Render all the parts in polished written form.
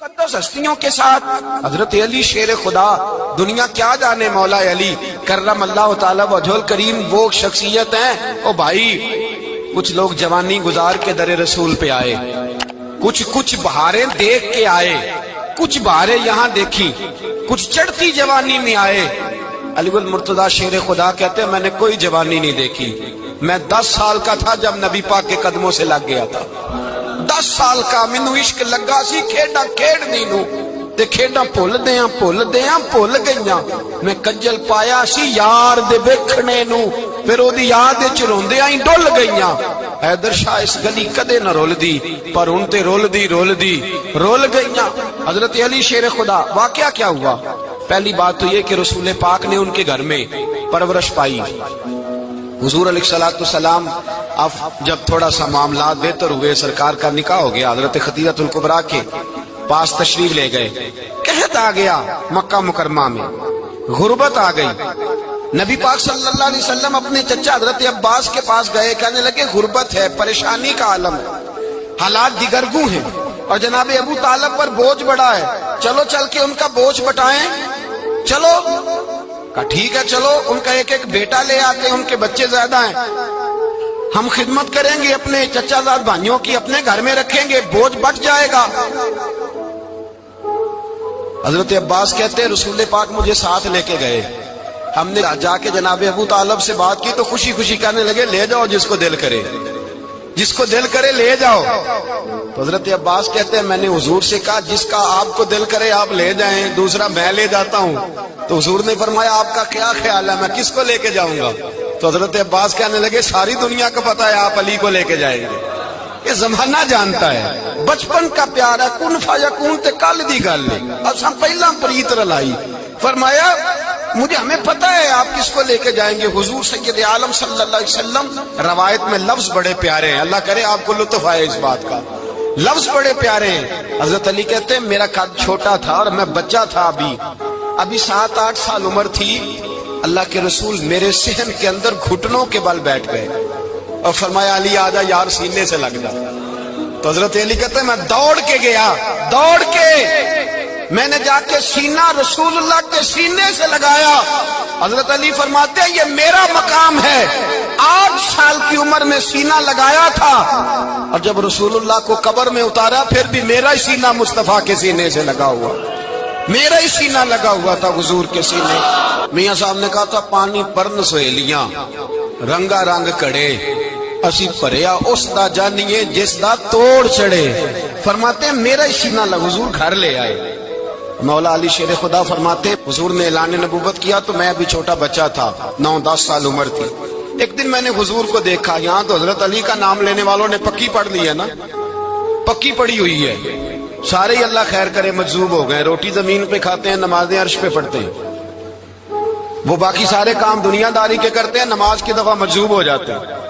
मुक़द्दस हस्तियों के साथ हजरत अली शेर खुदा, दुनिया क्या जाने मौला अली करम अल्लाह ताला वजहुल करीम वो शख्सियत है। ओ भाई, कुछ लोग जवानी गुजार के दरे रसूल पे आए, कुछ बहारें देख के आए, कुछ बहारें यहाँ देखी, कुछ चढ़ती जवानी में आए। अलीगुल मुर्तजा शेर खुदा कहते हैं मैंने कोई जवानी नहीं देखी, मैं 10 साल का था जब नबी पाक के कदमों से लग गया था। 10 साल का मैनू इश्क लगा सी, खेडा खेडनी नू ते खेडा भुल भुल गईयां। मैं कज्जल पाया सी यार दे वेखणे नू, फिर ओदी याद विच रोंदियां ही डुल गईयां। हैदर शाह इस गली कदे न रुलदी, पर हुण ते रुल गईयां। हजरत अली शेर खुदा, वाकया क्या हुआ? पहली बात तो ये कि रसूल पाक ने उनके घर में परवरिश पाई। हुजूर अलैहिस्सलाम अब जब थोड़ा सा मामला बेहतर हुए, सरकार का निकाह हो गया, हजरत खदीजतुल कुबरा के पास तशरीफ ले गए। कहत आ गया मक्का मुकरमा में, गुर्बत आ गई। नबी पाक सल्लल्लाहु अलैहि वसल्लम अपने चचा हजरत अब्बास के पास गए, कहने लगे गुर्बत है, परेशानी का आलम है, हालात दिगरगू हैं और जनाब अबू तालिब पर बोझ बड़ा है, चलो चल के उनका बोझ बटाएं। चलो कहा ठीक है, चलो उनका एक एक बेटा ले आते हैं, उनके बच्चे ज्यादा हैं, हम खिदमत करेंगे अपने चचाजाद भाइयों की, अपने घर में रखेंगे, बोझ बट जाएगा। हजरत अब्बास कहते हैं रसूल पाक मुझे साथ लेके गए, हमने जाके जनाब अबू तालिब से बात की तो खुशी खुशी कहने लगे ले जाओ जिसको दिल करे ले जाओ। तो हजरत अब्बास कहते हैं मैंने हुजूर से कहा जिसका आपको दिल करे आप ले जाएं, दूसरा मैं ले जाता हूँ। तो हुजूर ने फरमाया आपका क्या ख्याल है, मैं किसको लेके जाऊंगा? तो हजरत अब्बास कहने लगे सारी दुनिया को पता है आप अली को लेके जाएंगे, ये जमाना जानता है, बचपन का प्यार है, कुन फयकून ते कल दी गल असा पहला प्रीत रलाई। फरमाया मुझे हमें पता है आप किसको लेके जाएंगे, हुजूर सैयद आलम सल्लल्लाहु अलैहि वसल्लम। रवायत में लफ्ज बड़े प्यारे हैं, अल्लाह करे आपको लुत्फ आए इस बात का, लफ्ज बड़े प्यारे हैं। हजरत अली कहते हैं मेरा कद छोटा था और मैं बच्चा था, अभी 7-8 साल उम्र थी। अल्लाह के रसूल मेरे सहन के अंदर घुटनों के बल बैठ गए और फरमाया अली आजा यार सीने से लग जा। तो हजरत अली कहते हैं मैं दौड़ के गया, मैंने जाके सीना रसूलुल्लाह के सीने से लगाया। हजरत अली फरमाते हैं ये मेरा मकाम है, 8 साल की उम्र में सीना लगाया था और जब रसूलुल्लाह को कब्र में उतारा फिर भी मेरा ही सीना मुस्तफा के सीने से लगा हुआ, मेरा ही सीना लगा हुआ था हुजूर के सीने। मियां साहब ने कहा था पानी परन सहेलियां रंगा रंग कड़े, असी भरिया उस दा जानिए जिस दा तोड़ चढ़े। फरमाते हैं मेरा ही सीना लगा, हुजूर घर ले आए। मौला अली शेर खुदा फरमाते हुजूर ने ऐलान नबूवत किया तो मैं अभी छोटा बच्चा था, 9-10 साल उम्र थी। एक दिन मैंने हुजूर को देखा, यहाँ तो हजरत अली का नाम लेने वालों ने पक्की पढ़ ली है ना, पक्की पड़ी हुई है, सारे ही अल्लाह खैर करे मजजूब हो गए, रोटी जमीन पे खाते हैं, नमाजें अर्श पे पढ़ते हैं, वो बाकी सारे काम दुनियादारी के करते हैं, नमाज की दफा मजजूब हो जाते हैं,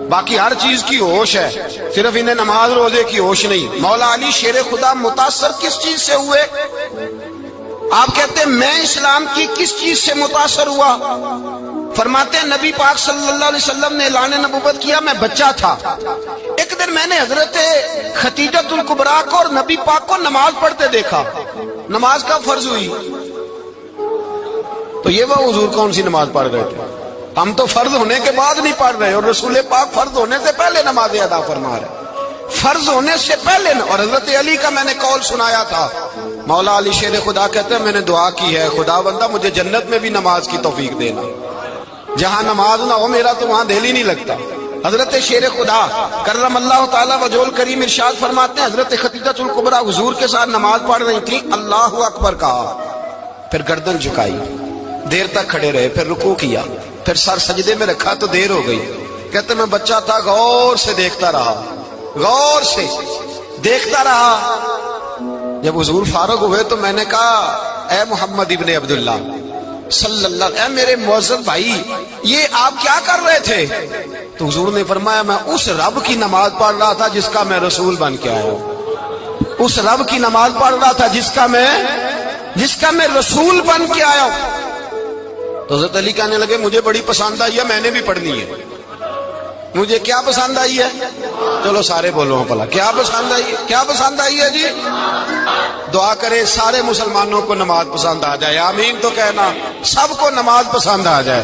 बाकी हर चीज की होश है, सिर्फ इन्हें नमाज रोजे की होश नहीं। मौला अली शेर खुदा मुतासर किस चीज से हुए? आप कहते हैं मैं इस्लाम की किस चीज से मुतासर हुआ? फरमाते हैं नबी पाक सल्लल्लाहु अलैहि वसल्लम ने ऐलान नबूवत किया, मैं बच्चा था। एक दिन मैंने हजरत खदीजतुल कुबरा को और नबी पाक को नमाज पढ़ते देखा। नमाज का फर्ज हुई तो ये वो हुजूर कौन सी नमाज पढ़ रहे थे? हम तो फर्ज होने के बाद नहीं पढ़ रहे और रसूल पाक फर्ज होने से पहले नमाज अदा फरमा रहे, फर्ज होने से पहले। और हजरत अली का मैंने कौल सुनाया था, मौला अली शेर खुदा कहते हैं मैंने दुआ की है खुदा बंदा मुझे जन्नत में भी नमाज की तौफीक देना, जहां नमाज ना हो मेरा तो वहां दिल ही नहीं लगता। हजरत शेर खुदा करम अल्लाह ताला वजहुल करीम इरशाद फरमाते हैं हजरत खदीजतुल कुबरा हुजूर के साथ नमाज पढ़ रही थी, अल्लाहु अकबर कहा, फिर गर्दन झुकाई, देर तक खड़े रहे, फिर रुकू किया, फिर सर सजदे में रखा तो देर हो गई। कहते मैं बच्चा था, गौर से देखता रहा, गौर से देखता रहा। जब हुजूर फारूक हुए तो मैंने कहा ए मोहम्मद इब्ने अब्दुल्लाह सल्लल्लाहु अलैहि, मेरे मुअज्जब भाई ये आप क्या कर रहे थे? तो हुजूर ने फरमाया मैं उस रब की नमाज पढ़ रहा था जिसका मैं रसूल बन के आया हूं, उस रब की नमाज पढ़ रहा था जिसका मैं रसूल बन के आया हूं। तो हज़रत अली कहने लगे मुझे बड़ी पसंद आई है, मैंने भी पढ़नी है। मुझे क्या पसंद आई है? चलो सारे बोलो भला क्या पसंद आई है? क्या पसंद आई है जी? دعا کرے سارے مسلمانوں کو نماز پسند آ جائے، آمین تو کہنا، سب کو نماز پسند آ جائے۔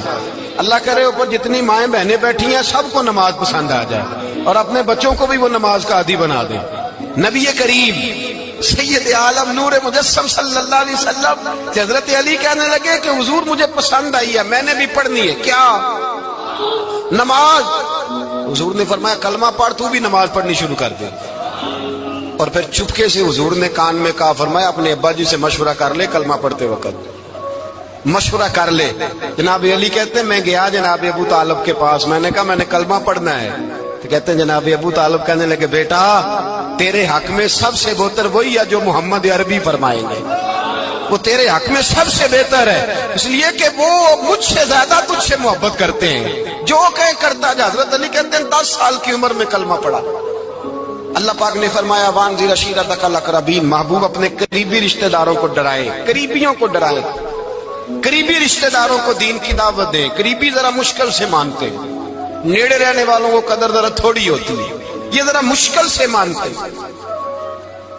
اللہ کرے اوپر جتنی مائیں بہنیں بیٹھی ہیں سب کو نماز پسند آ جائے، اور اپنے بچوں کو بھی وہ نماز کا عادی بنا دیں۔ نبی کریم سید عالم نور مجسم صلی اللہ علیہ وسلم حضرت علی کہنے لگے کہ حضور مجھے پسند آئی ہے، میں نے بھی پڑھنی ہے۔ کیا؟ نماز۔ حضور نے فرمایا کلمہ پڑھ، تو بھی نماز پڑھنی شروع کر دے۔ اور پھر چپکے سے حضور نے کان میں کہا، فرمایا اپنے ابا جی سے مشورہ کر لے، کلمہ پڑھتے وقت مشورہ کر لے۔ جناب علی کہتے ہیں میں گیا جناب ابو طالب کے پاس، میں نے کہا میں نے کلمہ پڑھنا ہے، تو کہتے ہیں جناب ابو طالب کہنے لگے بیٹا تیرے حق میں سب سے بہتر وہی ہے جو محمد عربی فرمائیں گے، وہ تیرے حق میں سب سے بہتر ہے، اس لیے کہ وہ مجھ سے زیادہ تجھ سے محبت کرتے ہیں، جو کہے کرتا جا۔ حضرت علی کہتے ہیں 10 سال کی عمر میں کلمہ پڑھا۔ اللہ پاک نے فرمایا وانذر عشیرتک الاقربین، محبوب اپنے قریبی رشتہ داروں کو ڈرائے، قریبیوں کو ڈرائے، قریبی رشتہ داروں کو دین کی دعوت دیں۔ قریبی ذرا مشکل سے مانتے، نیڑے رہنے والوں کو قدر ذرا تھوڑی ہوتی ہے، یہ ذرا مشکل سے مانتے۔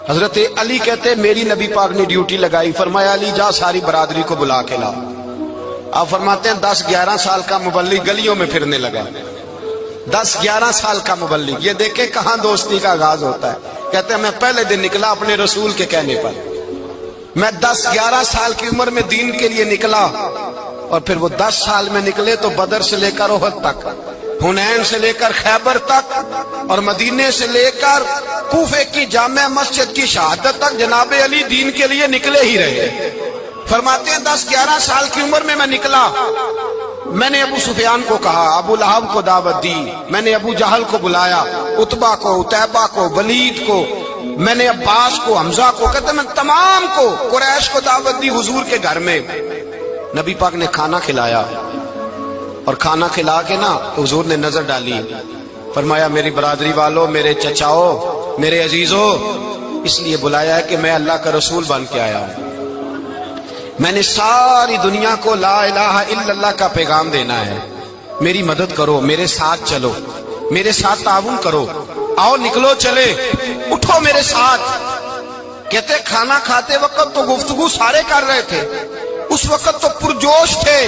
حضرت علی کہتے میری نبی پاک نے ڈیوٹی لگائی، فرمایا علی جا ساری برادری کو بلا کے لا۔ آپ فرماتے ہیں 10-11 سال کا مبلغ گلیوں میں پھرنے لگا، 10-11 سال کا مبلغ، یہ دیکھیں کہاں دوستی کا آغاز ہوتا ہے۔ کہتے ہیں میں پہلے دن نکلا اپنے رسول کے کہنے پر، میں 10-11 سال کی عمر میں دین کے لیے نکلا، اور پھر وہ 10 سال میں نکلے تو بدر سے لے کر احد تک، حنین سے لے کر خیبر تک، اور مدینے سے لے کر کوفے کی جامع مسجد کی شہادت تک جناب علی دین کے لیے نکلے ہی رہے۔ فرماتے ہیں 10-11 سال کی عمر میں نکلا، میں نے ابو سفیان کو کہا، ابو لہب کو دعوت دی، میں نے ابو جہل کو بلایا، عتبہ کو، عتیبہ کو، ولید کو، میں نے عباس کو، حمزہ کو، کہتے میں تمام کو، قریش کو دعوت دی حضور کے گھر میں۔ نبی پاک نے کھانا کھلایا، اور کھانا کھلا کے نا حضور نے نظر ڈالی، فرمایا میری برادری والوں، میرے چچاؤ، میرے عزیزوں، اس لیے بلایا ہے کہ میں اللہ کا رسول بن کے آیا ہوں، میں نے ساری دنیا کو لا الہ الا اللہ کا پیغام دینا ہے، میری مدد کرو، میرے ساتھ چلو، میرے ساتھ تعاون کرو، آؤ نکلو چلے، اٹھو میرے ساتھ۔ کہتے کھانا کھاتے وقت تو گفتگو سارے کر رہے تھے، اس وقت تو پرجوش تھے،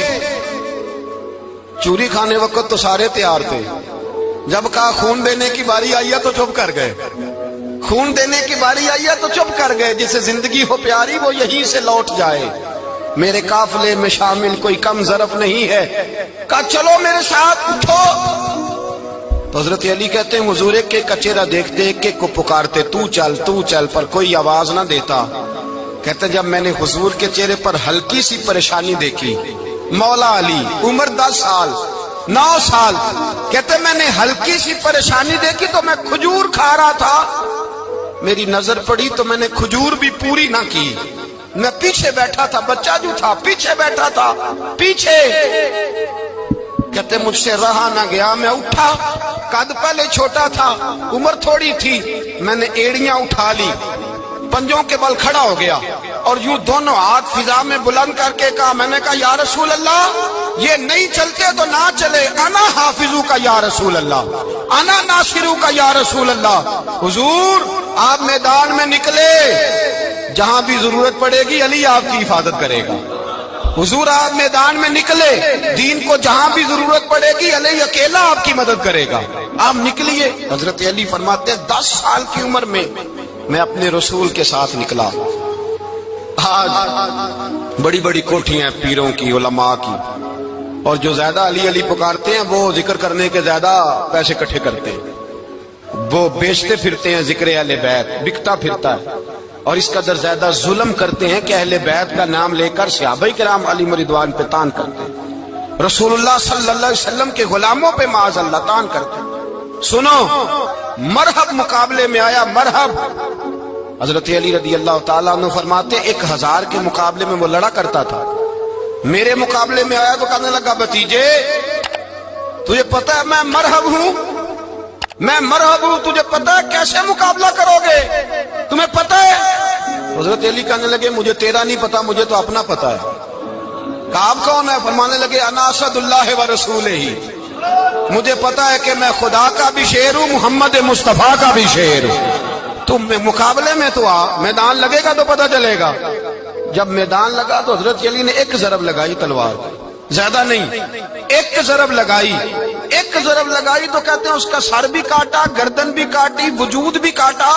چوری کھانے وقت تو سارے تیار تھے، جب کہا خون دینے کی باری آئی ہے تو چپ کر گئے، خون دینے کی باری آئی ہے تو چپ کر گئے، جسے زندگی ہو پیاری وہ یہیں سے لوٹ جائے، میرے قافلے میں شامل کوئی کم ظرف نہیں ہے، کہا چلو میرے ساتھ اٹھو۔ تو حضرت علی کہتے ہیں حضور ایک کا چہرہ دیکھتے ایک کو پکارتے، تو چل، پر کوئی آواز نہ دیتا۔ کہتے جب میں نے حضور کے چہرے پر ہلکی سی پریشانی دیکھی، مولا علی عمر 10 سال 9 سال، کہتے میں نے ہلکی سی پریشانی دیکھی تو میں کھجور کھا رہا تھا، میری نظر پڑی تو میں نے کھجور بھی پوری نہ کی، میں پیچھے بیٹھا تھا، بچہ جو تھا پیچھے بیٹھا تھا، پیچھے۔ کہتے مجھ سے رہا نہ گیا، میں اٹھا، قد پہلے چھوٹا تھا، عمر تھوڑی تھی، میں نے ایڑیاں اٹھا لی، پنجوں کے بل کھڑا ہو گیا، اور یوں دونوں ہاتھ فضا میں بلند کر کے کہا، میں نے کہا یا رسول اللہ یہ نہیں چلتے تو نہ چلے، انا حافظو کا یا رسول اللہ، انا ناصرو کا یا رسول اللہ۔ حضور آپ میدان میں نکلے، جہاں بھی ضرورت پڑے گی علی آپ کی حفاظت کرے گا۔ حضور آپ میدان میں نکلے، دین کو جہاں بھی ضرورت پڑے گی علی اکیلا آپ کی مدد کرے گا، آپ نکلیے۔ حضرت علی فرماتے ہیں 10 سال کی عمر میں میں اپنے رسول کے ساتھ نکلا۔ آج بڑی بڑی کوٹھیاں پیروں کی، علماء کی، اور جو زیادہ علی علی پکارتے ہیں وہ ذکر کرنے کے زیادہ پیسے اکٹھے کرتے ہیں، وہ بیچتے پھرتے ہیں، ذکر اہل بیت بکتا پھرتا ہے، اور اس قدر زیادہ ظلم کرتے ہیں کہ اہل بیت کا نام لے کر صحابہ کرام علی رضوان پہ تان کرتے ہیں، رسول اللہ صلی اللہ علیہ وسلم کے غلاموں پہ معاذ اللہ تان کرتے ہیں۔ سنو، مرحب مقابلے میں آیا، مرحب۔ حضرت علی رضی اللہ تعالیٰ عنہ فرماتے 1000 کے مقابلے میں وہ لڑا کرتا تھا، میرے مقابلے میں آیا تو کہنے لگا بھتیجے تجھے پتا ہے میں مرحب ہوں، میں مرحب ہوں، تجھے پتا ہے کیسے مقابلہ کرو گے، تمہیں پتا ہے؟ حضرت علی کہنے لگے مجھے تیرا نہیں پتا، مجھے تو اپنا پتا ہے۔ کہا آپ کون ہے؟ فرمانے لگے انا اسد اللہ و رسولہ، مجھے پتا ہے کہ میں خدا کا بھی شیر ہوں، محمد مصطفیٰ کا بھی شیر ہوں۔ تم मुकाबले में तो आ, मैदान लगेगा तो पता चलेगा। जब मैदान लगा तो हजरत अली ने एक ज़रब लगाई तलवार, ज्यादा नहीं, एक ज़रब लगाई। एक ज़रब लगाई तो कहते हैं उसका सर भी काटा, गर्दन भी काटी, वजूद भी काटा,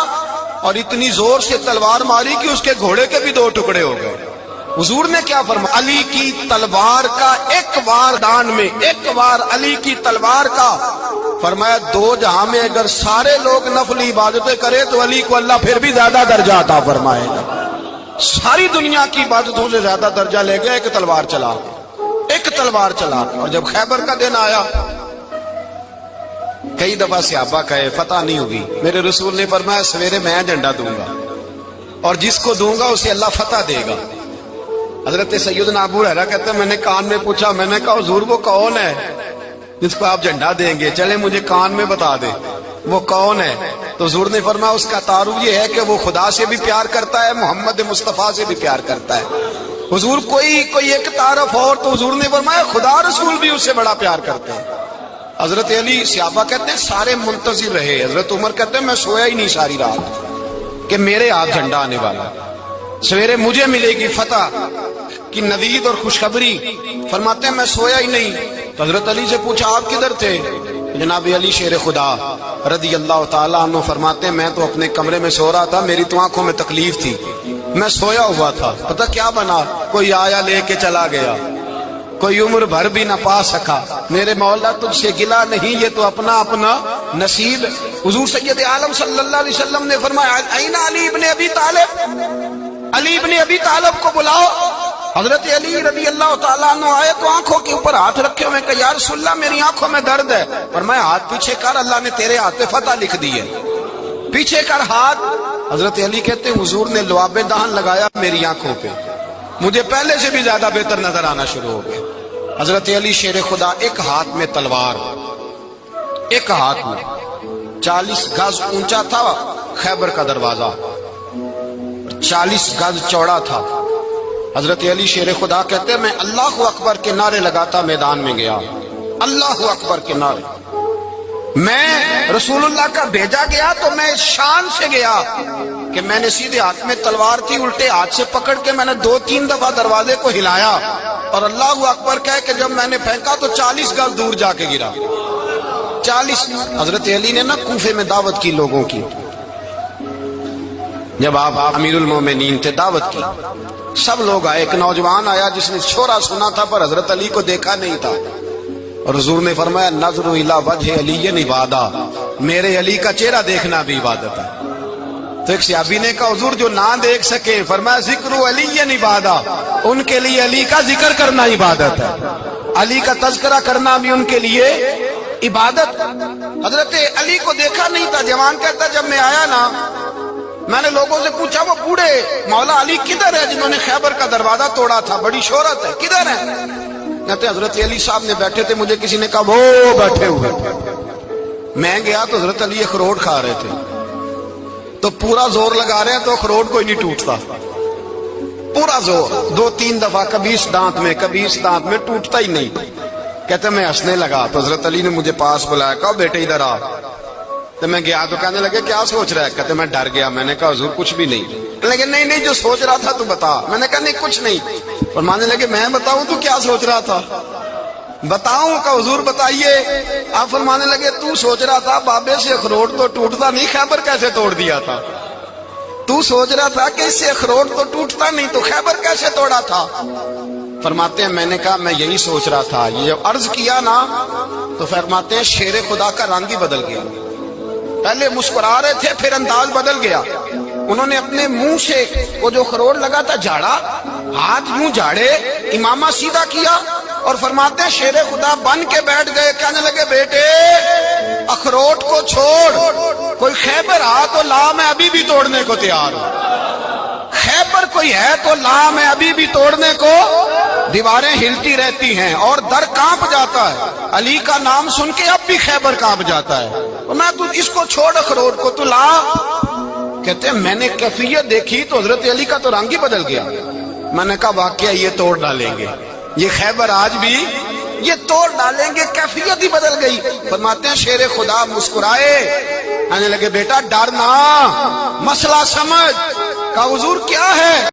और इतनी जोर से तलवार मारी कि उसके घोड़े के भी दो टुकड़े हो गए। हुजूर ने क्या फरमाया? अली की तलवार का एक वार दान में, एक वार अली की तलवार का, फरमाया दो जहां में अगर सारे लोग नफली इबादतें करे तो अली को अल्लाह फिर भी ज्यादा दर्जा अता फरमाएगा। सारी दुनिया की इबादतों से ज्यादा दर्जा ले गया एक तलवार चला, एक तलवार चला। और जब खैबर का दिन आया, कई दफा सहाबा कहे फतह नहीं होगी, मेरे रसूल ने फरमाया सवेरे मैं झंडा दूंगा और जिसको दूंगा उसे अल्लाह फतह देगा। हजरत सैयदना अबू हुरैरा कहते हैं मैंने कान में पूछा, मैंने कहा हुजूर वो कौन है जिसको आप झंडा देंगे? चले मुझे कान में बता दे वो कौन है। तो हुजूर ने फरमाया उसका तारुफ ये है कि वो खुदा से भी प्यार करता है, मोहम्मद मुस्तफा से भी प्यार करता है। हुजूर कोई एक तारफ और, तो हुजूर ने फरमाया खुदा रसूल भी उससे बड़ा प्यार करते हैं। हजरत अली, सहाबा कहते हैं सारे मुंतजिर रहे। हजरत उमर कहते हैं मैं सोया ही नहीं सारी रात कि मेरे हाथ झंडा आने वाला, सवेरे मुझे मिलेगी फतह की नवीद और खुशखबरी। फरमाते हैं मैं सोया ही नहीं। तो हजरत अली से पूछा आप किधर थे? जनाब अली शेर खुदा रदी अल्लाह ताला अन्हु फरमाते हैं मैं तो अपने कमरे में सो रहा था, मेरी तो आंखों में तकलीफ थी, मैं सोया हुआ था। पता क्या बना? कोई आया लेके चला गया, कोई उम्र भर भी न पा सका। मेरे मौला तुझसे गिला नहीं, ये तो अपना अपना नसीब। हुजूर सैयद आलम सल्लल्लाहु अलैहि वसल्लम ने फरमाया ऐना अली इब्ने अबी तालिब, अली इब्ने अबी तालिब को बुलाओ। हजरत अली रज़ी अल्लाह ताला अन्हु आए तो आंखों के ऊपर हाथ रखे हुए, कहा या रसूलल्लाह मेरी आंखों में दर्द है। पर मैं हाथ पीछे कर, अल्लाह ने तेरे हाथ पे फतह लिख दी है, पीछे कर हाथ। हजरत अली कहते हैं हुजूर ने लुआबे दहन लगाया मेरी आंखों पे, मुझे पहले से भी ज्यादा बेहतर नजर आना शुरू हो गया। हजरत अली शेर खुदा, एक हाथ में तलवार, एक हाथ में 40 गज ऊंचा था खैबर का दरवाजा, 40 गज चौड़ा था। हजरत अली शेर खुदा कहते हैं मैं अल्लाह अकबर के नारे लगाता मैदान में गया, अल्लाह अकबर के नारे। मैं रसूलुल्लाह का भेजा गया तो मैं शान से गया कि मैंने सीधे हाथ में तलवार थी, उल्टे हाथ से पकड़ के मैंने 2-3 दफा दरवाजे को हिलाया और अल्लाह अकबर कह के जब मैंने फेंका तो 40 गज दूर जाके गिरा। 40। हजरत अली ने ना कूफे में दावत की लोगों की, जब आप अमीरुल मोमिनीन थे, दावत की, सब लोग आए। एक नौजवान आया जिसने छोरा सुना था पर हजरत अली को देखा नहीं था, और हुजूर ने फरमाया नज़्रु इला वजह अली इबादा, मेरे अली का चेहरा देखना भी इबादत है। तो एक सहाबी ने कहा हुजूर जो ना देख सके, फरमाया जिक्र अली इबादा, उनके लिए अली का जिक्र करना इबादत है, अली का तज़किरा करना भी उनके लिए इबादत। हजरत अली को देखा नहीं था। जवान कहता जब मैं आया ना, मैंने लोगों से पूछा वो बूढ़े मौला अली किधर है जिन्होंने खैबर का दरवाजा तोड़ा था, बड़ी शोहरत है, किधर है? कहते हजरत अली साहब ने बैठे थे, मुझे किसी ने कहा वो बैठे हुए। मैं गया तो हजरत अली अखरोट खा रहे थे, तो पूरा जोर लगा रहे हैं तो अखरोट कोई नहीं टूटता, पूरा जोर 2-3 दफा, कभी इस दांत में कभी इस दांत में, टूटता ही नहीं। कहते मैं हंसने लगा तो हजरत अली ने मुझे पास बुलाया, कहा बेटे इधर आ। तो मैं गया तो कहने लगे क्या सोच रहा है? कहते मैं डर गया। मैंने कहा हुजूर कुछ भी नहीं। लेकिन नहीं जो सोच रहा था तू बता। मैंने कहा नहीं कुछ नहीं। और मानने लगे मैं बताऊं तू क्या सोच रहा था? बताऊं? का हुजूर बताइए। आप फरमाने लगे तू सोच रहा था बाबे से अखरोट तो टूटता नहीं, खैबर कैसे तोड़ दिया था? तू सोच रहा था कि इससे अखरोट तो टूटता नहीं तो खैबर कैसे तोड़ा था? फरमाते हैं मैंने कहा मैं यही सोच रहा था। ये जब अर्ज किया ना तो फरमाते हैं शेर खुदा का रंग ही बदल गया। पहले मुस्कुरा रहे थे फिर अंदाज बदल गया। उन्होंने अपने मुंह से वो जो खरोट लगा था झाड़ा, हाथ मुंह झाड़े, इमामा सीधा किया और फरमाते हैं शेर खुदा बन के बैठ गए। कहने लगे बेटे अखरोट को छोड़, कोई खैबर आ तो ला, मैं अभी भी तोड़ने को तैयार हूं। खैबर कोई है तो ला, मैं अभी भी तोड़ने को। दीवारें हिलती रहती हैं और दर कांप जाता है। अली का नाम सुन के अब भी खैबर कांप जाता है। तो मैं तू इसको छोड़ अखरोट को, तू ला। कहते हैं मैंने कैफियत देखी तो हजरत अली का तो रंग ही बदल गया। मैंने कहा वाकया ये तोड़ डालेंगे, ये खैबर आज भी یہ توڑ ڈالیں گے، کیفیت ہی بدل گئی۔ فرماتے ہیں شیر خدا مسکرائے، کہنے لگے بیٹا ڈرنا، مسئلہ سمجھ۔ کہا حضور کیا ہے؟